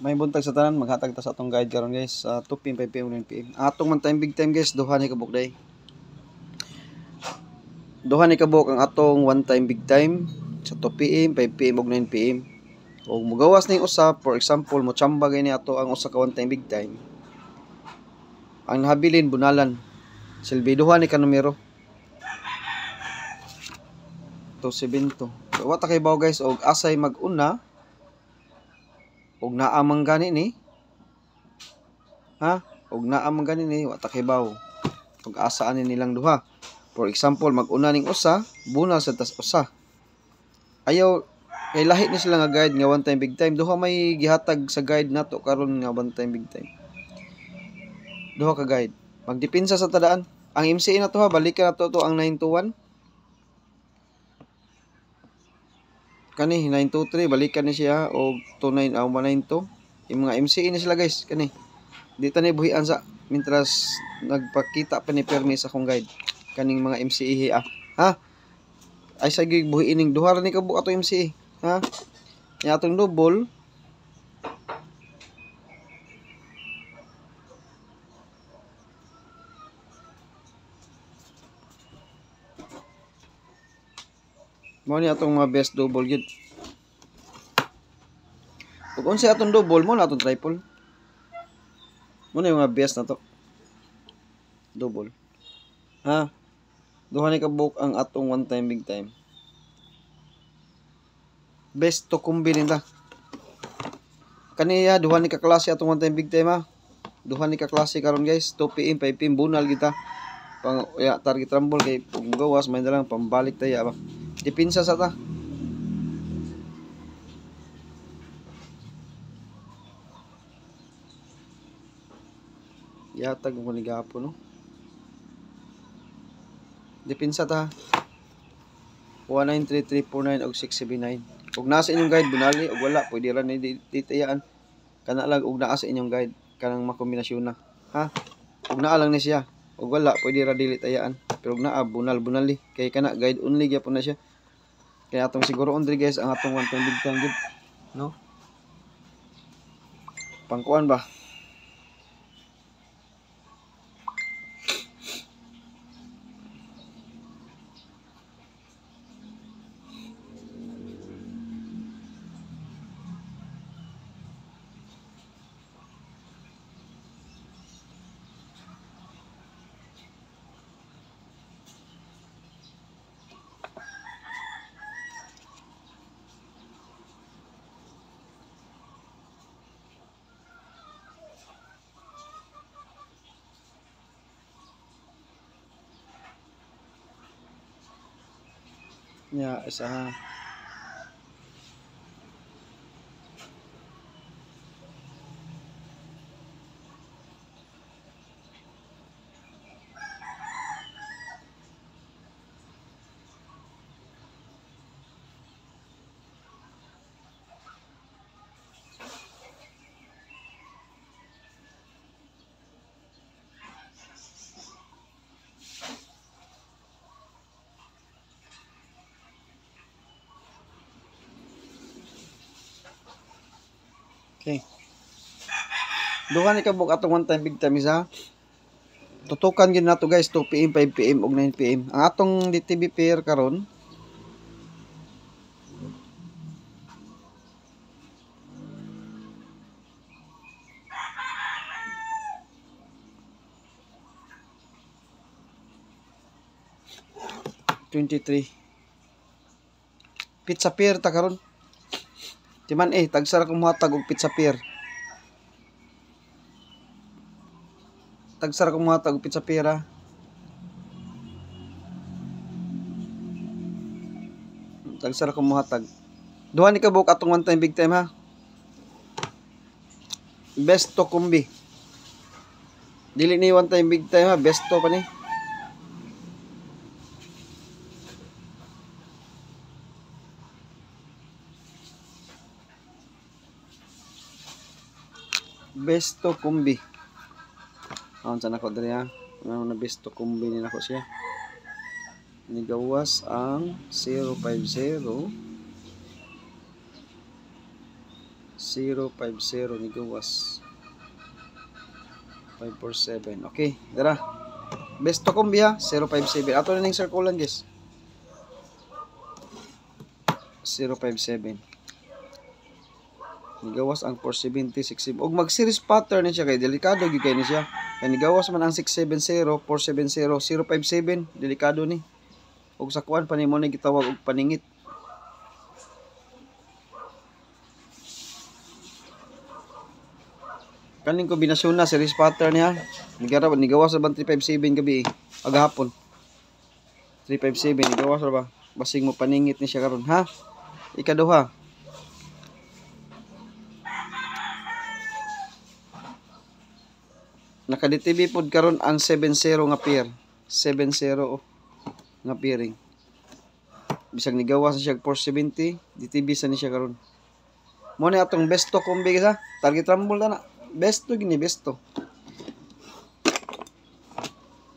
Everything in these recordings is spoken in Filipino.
May buntag sa tanan, maghatag ta sa atong guide karon guys sa 2 PM, 5 PM, 9 PM. Atong man time big time guys, duha ni kabuk day. Duha ni kabuk ang atong one time big time sa 2 PM, 5 PM ug 9 PM. O mugawas ning usa, for example, mo tsamba gani ato ang usa ka one time big time. Ang nahabilin bunalan. Silbi duha ni ka numero. 272. So, wa ta kay baw guys og asay mag-una og naamang gani ni. Ha? Og naamang gani ni wa ta kay baw. Ug asa ani nilang duha. For example, mag-una ning usa, bunal sa tas usa. Ayaw kay lahi ni sila nga guide nga one time big time. Duha may gihatag sa guide nato karon nga one time big time. Duha ka guide. Magdepensa sa tadaan. Ang MCA na to ha, balikan na to ang 921. Kani 923 balikan ni siya og 192. Yung mga MCA ni sila guys kani. Di ta ni buhian sa mintras nagpakita pa ni permis akong guide kaning mga MCA ha. Ay sa gig buhiin ning duha ra ni kabuk ato MCA ha. Nya atong double mo ni atong mga best double gyud. Ug unsa atong double mo na atong triple. Mo na yung mga best na to. Double. Ha? Duha ni kabuk ang atong one time big time. Best to combine nila. Kaniya duha ni ka klase atong one time big time ha. Duha ni ka klase karon guys, 2 PM, 5 PM bunal kita. Pang ya target rumble kay gawas may lang pambalik taya ba. Dipinsa sa ta. Yatag mo ni gapon no. Dipinsa ta. 193349 og 679. Ug nasa inyong guide bunali ug wala pwede ra ni ditayaan. Kana lang ug naa sa inyong guide kanang makombinasyon na. Ha? Ug naa lang ni siya. Ug wala pwede ra dili tayaan. Pero ug naa bunal-bunali kay kana guide only gyapon na siya. Kaya atong siguro ondre guys ang atong one time big time gud, no? Pangkuan ba? Nya isa okay. Duha ni kabuk atong one time big time isa. Tutukan gyud nato guys 2 PM, 5 PM ug 9 PM. Ang atong DTB pair karon $23. Pizza pair ta karon. Timan tagsara ko muhatag og pizza pair. Tagsara ko muhatag og pizza pair ha. Tagsara ko muhatag. Duha ni kabuk atong one time big time ha. Best to kombi. Dili ni one time big time ha, best to pa ni. Besto kumbi. Ang sana ko diri ha. Ano na besto kumbi ni nako siya. Nigawas ang 050 050 ni gawas 547. Okay, dara. Best to kombi ha, 057. Ato na ning circulan guys. 057. Nigawas ang 470, 67. Og mag series pattern ni siya kay delikado gyud kay ni siya. Kay nigawas man ang 670, 470, 057, delikado ni. Og sa kuan pa nimo ni gitawag og paningit. Kaning kombinasyon na series pattern niya. Nigawas sa 357 gabi agahapon. 357 nigawas ra ba? Basing mo paningit ni siya karon ha. Ikaduha. Naka-DTB pod karon ang 70 nga pair. 70 nga pairing. Bisag nigawas siya 470, DTB sa ni siya karon. Mo ni atong best to kombi sa target rumble na. Best to gini, best to.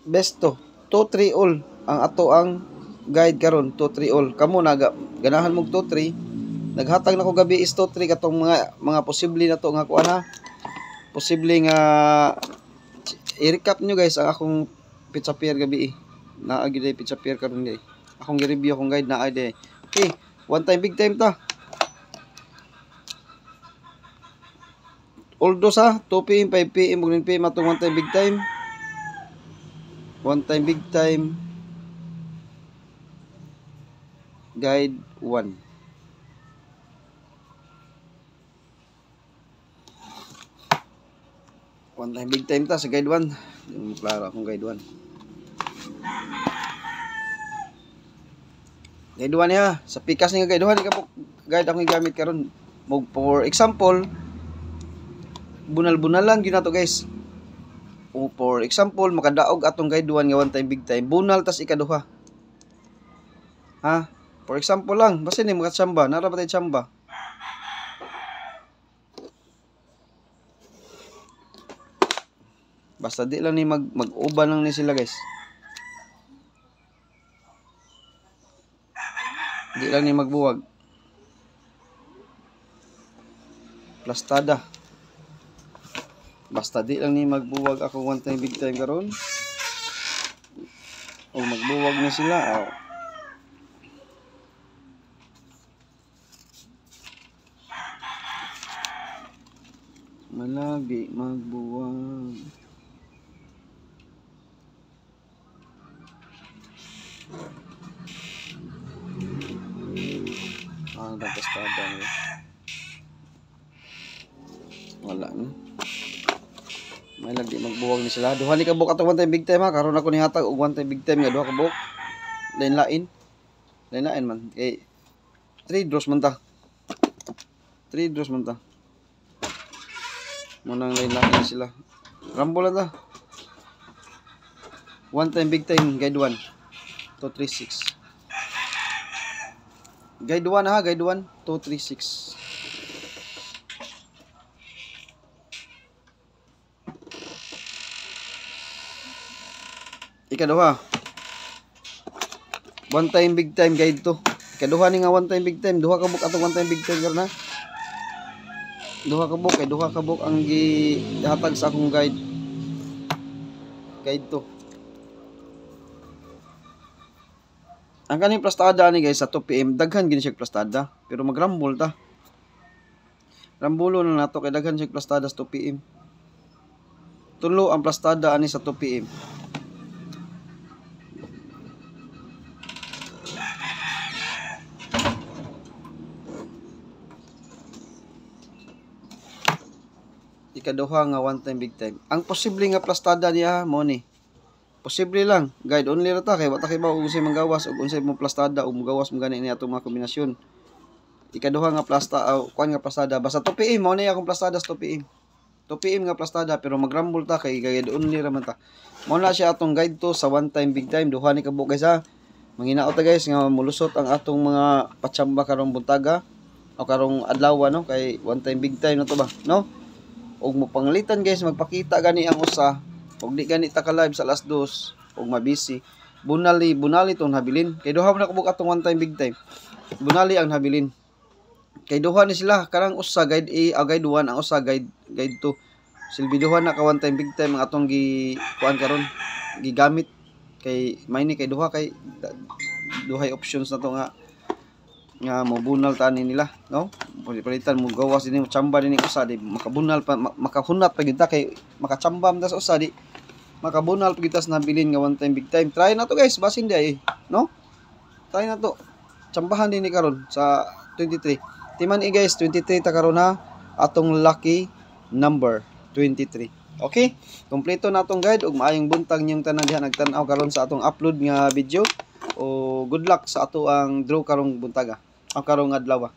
Best to. 2-3 all ang ato ang guide karon, 2-3 all. Kamo naga ganahan mog 2-3. Naghatag na ko gabi is 2-3 katong mga posible na to nga kuan ha. Posible nga i-recap nyo guys ang akong pizza pair gabi naa gyud pizza pair karon guys. Akong gi-review akong guide naa day. Okay, one time big time ta. Although sa 2 PM, 5 PM, 9 PM atong one time big time. One time big time. Guide 1. One time big time ta sa guide 1. Yung klaro akong guide 1. Guide 1 niya. Sa pikas nga guide 1 ika po guide akong gamit karon. For example, bunal-bunal lang gyud nato guys. O for example, makadaog atong guide 1 nga one time big time, bunal tas ikaduha. Ha? For example lang, basta ni mga tsamba, nara ba tay tsamba? Basta di lang ni mag-uban lang ni sila guys. Di lang ni magbuwag. Plastada. Basta di lang ni magbuwag ako one time big time karon. O magbuwag na sila. Oh. Malagi magbuwag. Plastada na. Wala na. May lagi magbuwag ni sila. Duha ni kabuk atong one time big time ha. Karon ako nihatag og one time big time nga duha kabuk. Lain-lain. Lain-lain man. Kay 3 draws man ta. 3 draws man ta. Munang lain-lain sila. Rumble na ta. One time big time guide 1. 236. Guide 1 ha, guide 1. 236. Ikaduha. One time big time guide to. Ikaduha ni nga one time big time. Duha ka book atong one time big time karon ha. Duha ka book kay duha ka book ang gihatag sa akong guide. Guide to. Ang kaning plastada ni guys sa 2 PM daghan gini siya plastada pero magrambol ta. Rambulo na nato kay daghan siya plastada sa 2 PM. Tulo ang plastada ani sa 2 PM. Ikaduha nga one time big time. Ang posible nga plastada niya mo ni. Posible lang. Guide only ra ta kay wa ta kay ba unsay manggawas ug unsay mo plastada ug mugawas mo gani ni atong mga kombinasyon. Ikaduha nga kuan nga plastada basta 2 PM mo ni akong plastada sa 2 PM. 2 PM nga plastada pero magrambol ta kay guide only ra man ta. Mo na siya atong guide to sa one time big time. Duha ni kabuk guys ha. Manginaot ta guys nga mulusot ang atong mga patsamba karong buntaga o karong adlaw no kay one time big time na to ba no? Og mo panglitan guys magpakita gani ang usa og di gani ta ka live sa alas 2 og mabisi bunali tong habilin kay duha na kubuk atong one time big time bunali ang habilin Kay duha ni sila karang usa guide A, guide 1 ang usa guide 2. Silbi duha na ka one time big time ang atong kuan karon gigamit kay may ni kay duha kay duhay options na to nga mabunal tani nila, no? Palitan mo gawas din mo chamba din usa di makabunal pa makahunat pa gid ta kay makachambam ta sa usa di makabunal pa gitas na bilin nga one time big time. Try na to guys, basin di ay, no? Try na to. Chambahan din ni karon sa 23. Timan guys, 23 ta karon ha. Atong lucky number 23. Okay? Kompleto na atong guide ug maayong buntag niyong tanan diha nagtan-aw karon sa atong upload nga video. O good luck sa ato ang draw karong buntaga. Ang karong adlaw.